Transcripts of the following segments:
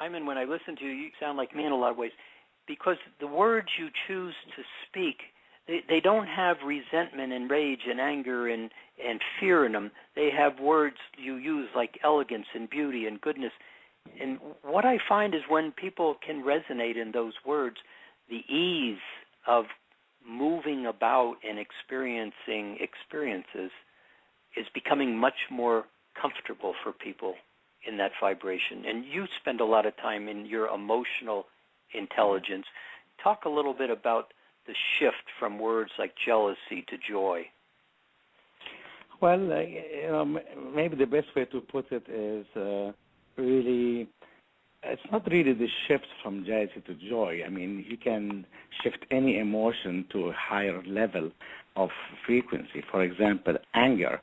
Ayman, when I listen to you, you sound like me in a lot of ways, because the words you choose to speak, they don't have resentment and rage and anger and fear in them. They have words you use like elegance and beauty and goodness. And what I find is when people can resonate in those words, the ease of moving about and experiencing experiences is becoming much more comfortable for people in that vibration. And you spend a lot of time in your emotional intelligence. Talk a little bit about the shift from words like jealousy to joy. Well, maybe the best way to put it is really, it's not really the shift from jealousy to joy. I mean, you can shift any emotion to a higher level of frequency. For example, anger.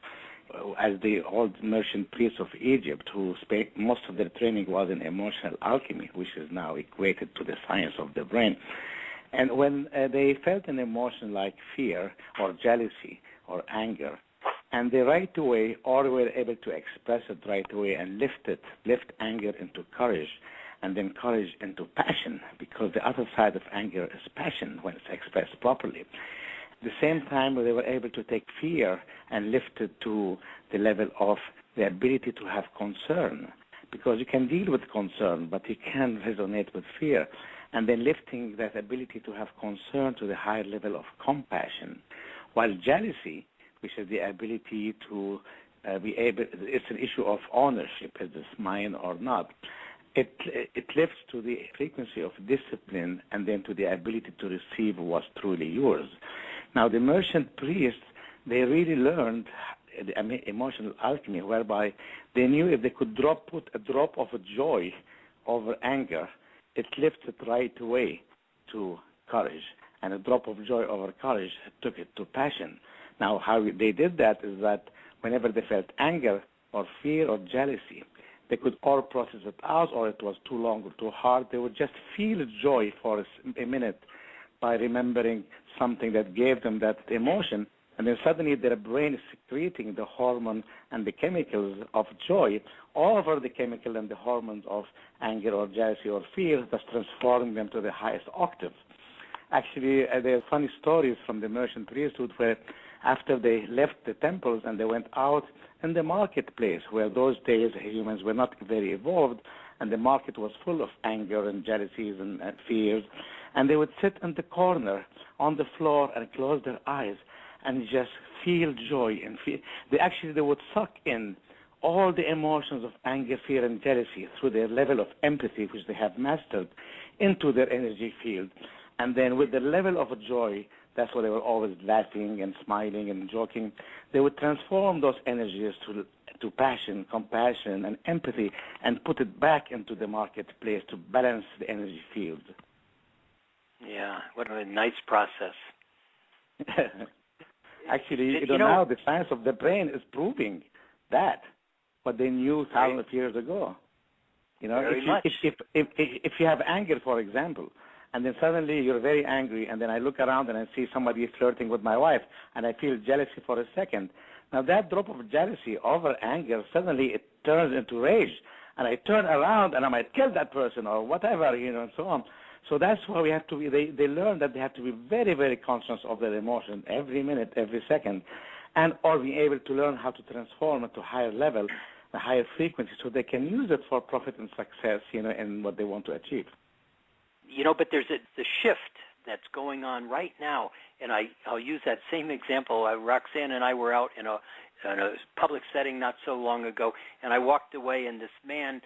As the old merchant priests of Egypt, who spent most of their training was in emotional alchemy, which is now equated to the science of the brain. And when they felt an emotion like fear or jealousy or anger, and they right away, or were able to express it right away and lift anger into courage, and then courage into passion, because the other side of anger is passion when it's expressed properly. At the same time, they were able to take fear and lift it to the level of the ability to have concern, because you can deal with concern, but you can resonate with fear, and then lifting that ability to have concern to the higher level of compassion. While jealousy, which is the ability to be able, it's an issue of ownership, is this mine or not, it lifts to the frequency of discipline and then to the ability to receive what's truly yours. Now, the merchant priests, they really learned the emotional alchemy, whereby they knew if they could put a drop of joy over anger, it lifts it right away to courage, and a drop of joy over courage took it to passion. Now, how they did that is that whenever they felt anger or fear or jealousy, they could or process it out, or it was too long or too hard. They would just feel joy for a minute by remembering something that gave them that emotion, and then suddenly their brain is secreting the hormone and the chemicals of joy over the chemical and the hormones of anger or jealousy or fear, thus transforming them to the highest octave. Actually, there are funny stories from the merchant priesthood where after they left the temples and they went out in the marketplace, where those days humans were not very evolved, and the market was full of anger and jealousies and fears, and they would sit in the corner on the floor and close their eyes and just feel joy and feel. They would suck in all the emotions of anger, fear, and jealousy through their level of empathy, which they have mastered, into their energy field. And then with the level of joy, that's why they were always laughing and smiling and joking, they would transform those energies to passion, compassion, and empathy, and put it back into the marketplace to balance the energy field. Yeah, what a nice process. Actually, now the science of the brain is proving that, what they knew thousands of years ago. If you have anger, for example, and then suddenly you're very angry, and then I look around and I see somebody flirting with my wife, and I feel jealousy for a second. Now that drop of jealousy over anger, suddenly it turns into rage, and I turn around and I might kill that person or whatever, and so on. So that's why we have to be, they learn that they have to be very, very conscious of their emotion every minute, every second, and or be able to learn how to transform it to higher level, a higher frequency, so they can use it for profit and success, in what they want to achieve. But there's the shift that's going on right now, and I'll use that same example. Roxanne and I were out in a public setting not so long ago, and I walked away, and this man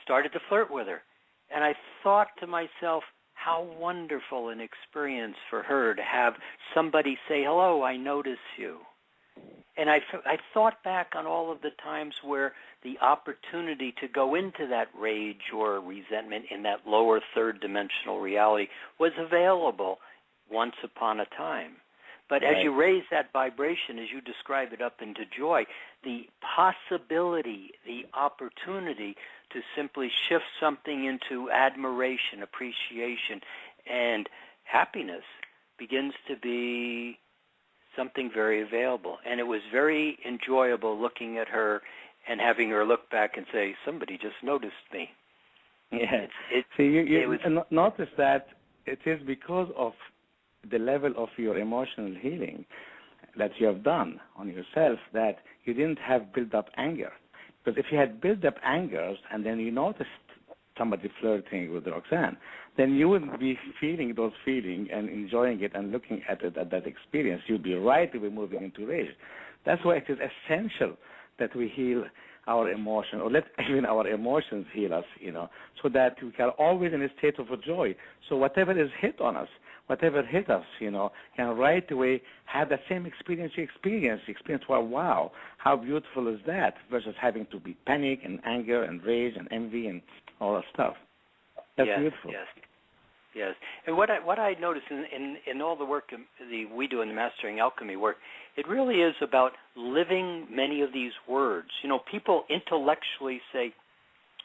started to flirt with her. And I thought to myself, how wonderful an experience for her to have somebody say, hello, I notice you. And I thought back on all of the times where the opportunity to go into that rage or resentment in that lower third dimensional reality was available once upon a time. But as you raise that vibration, as you describe it up into joy, the possibility, the opportunity to simply shift something into admiration, appreciation, and happiness begins to be something very available. And it was very enjoyable looking at her and having her look back and say, somebody just noticed me. Yeah. See, you notice that it is because of the level of your emotional healing that you have done on yourself that you didn't have built up anger. Because if you had built up anger and then you noticed somebody flirting with Roxanne, then you wouldn't be feeling those feelings and enjoying it and looking at it at that experience. You'd be right to be moving into rage. That's why it is essential that we heal our emotion, or let even our emotions heal us, so that we are always in a state of joy. So whatever is hit on us, whatever hit us, can right away have the same experience you experience. Well, wow, how beautiful is that, versus having to be panic and anger and rage and envy and all that stuff. That's beautiful. Yes. And what I notice in all the work we do in the Mastering Alchemy work, it really is about living many of these words. People intellectually say,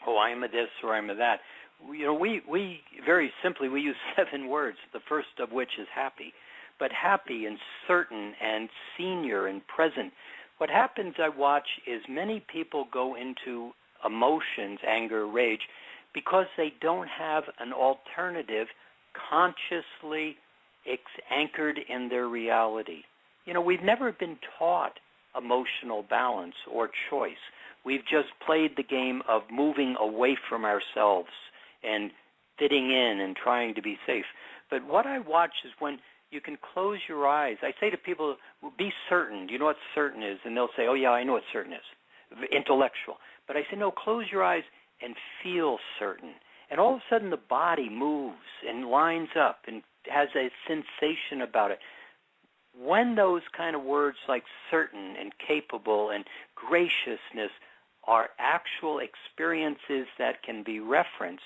oh, I am a this or I'm a that. We very simply, we use 7 words, the first of which is happy. But happy and certain and senior and present. What happens, I watch, is many people go into emotions, anger, rage, because they don't have an alternative consciously anchored in their reality. We've never been taught emotional balance or choice. We've just played the game of moving away from ourselves and fitting in and trying to be safe. But what I watch is when you can close your eyes. I say to people, be certain. Do you know what certain is? And they'll say, oh, yeah, I know what certain is. Intellectual. But I say, no, close your eyes and feel certain. And all of a sudden the body moves and lines up and has a sensation about it. When those kind of words like certain and capable and graciousness are actual experiences that can be referenced,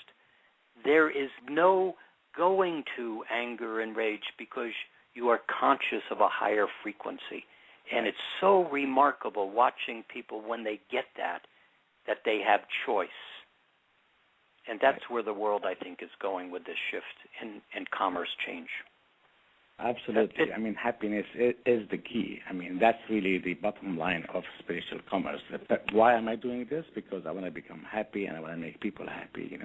there is no going to anger and rage because you are conscious of a higher frequency. And it's so remarkable watching people when they get that they have choice. And that's where the world, I think, is going with this shift in commerce change. Absolutely. Happiness is the key. That's really the bottom line of spiritual commerce. Why am I doing this? Because I want to become happy and I want to make people happy,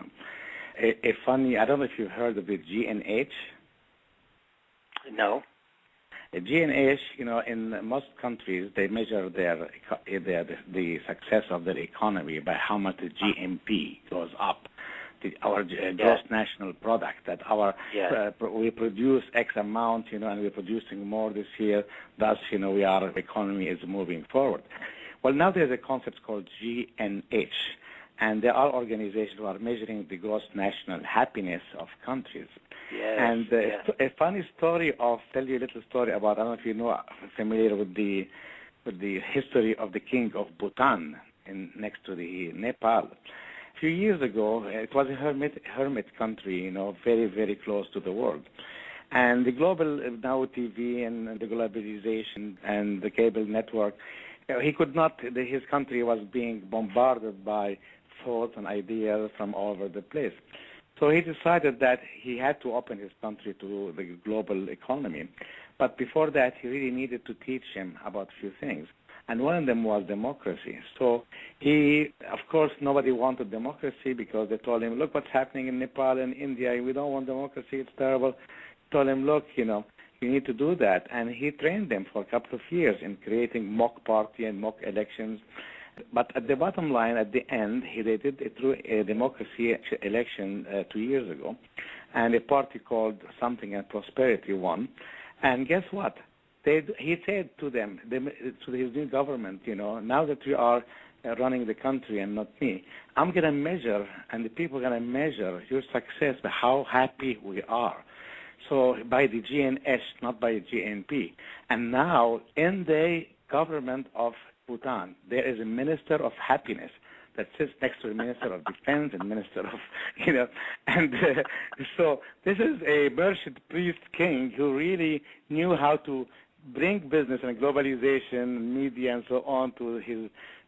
A funny, I don't know if you've heard of the G&H. No. G&H, in most countries, they measure the success of their economy by how much the GNP goes up, our gross national product. That we produce X amount, and we're producing more this year. Thus, our economy is moving forward. Well, now there's a concept called G&H, and there are organizations who are measuring the gross national happiness of countries. Yes, and a funny story tell you a little story about, I don't know if you familiar with the history of the king of Bhutan next to the Nepal. A few years ago, it was a hermit country, very, very close to the world. And the global now TV and the globalization and the cable network, he could not, his country was being bombarded by thoughts and ideas from all over the place. So he decided that he had to open his country to the global economy. But before that, he really needed to teach him about a few things. And one of them was democracy. So of course, nobody wanted democracy because they told him, look what's happening in Nepal and India. We don't want democracy. It's terrible. He told him, look, you need to do that. And he trained them for a couple of years in creating mock party and mock elections. But at the bottom line, at the end, they did it through a democracy election 2 years ago, and a party called Something and Prosperity won. And guess what? He said to them, to his new government, now that you are running the country and not me, I'm going to measure, and the people are going to measure your success by how happy we are. So by the GNS, not by the GNP. And now in the government of Bhutan, there is a minister of happiness that sits next to the minister of defense and minister of, so this is a merchant priest king who really knew how to bring business and globalization, media, and so on to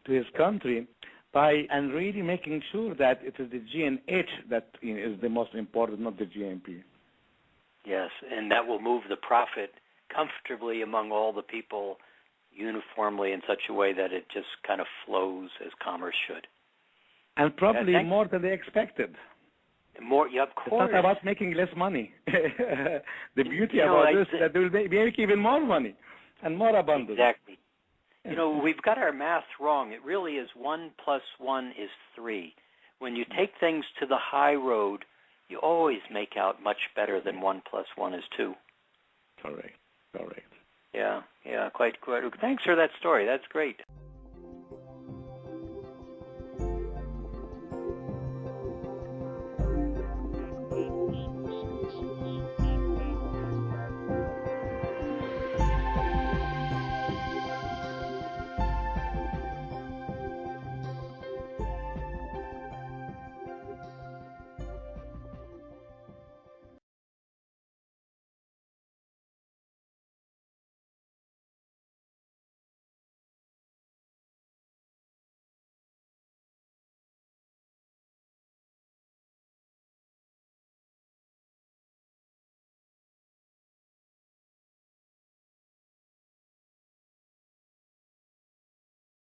his country and really making sure that it is the G&H that is the most important, not the GNP. Yes, and that will move the profit comfortably among all the people uniformly in such a way that it just kind of flows as commerce should. And probably more than they expected. more. Yeah, of It's course. not about making less money. The beauty You know, about this is that they will make even more money and more abundance. Exactly. You know, we've got our math wrong. It really is 1 plus 1 is 3. When you take things to the high road, you always make out much better than 1 plus 1 is 2. Correct. Yeah, quite. Thanks for that story. That's great.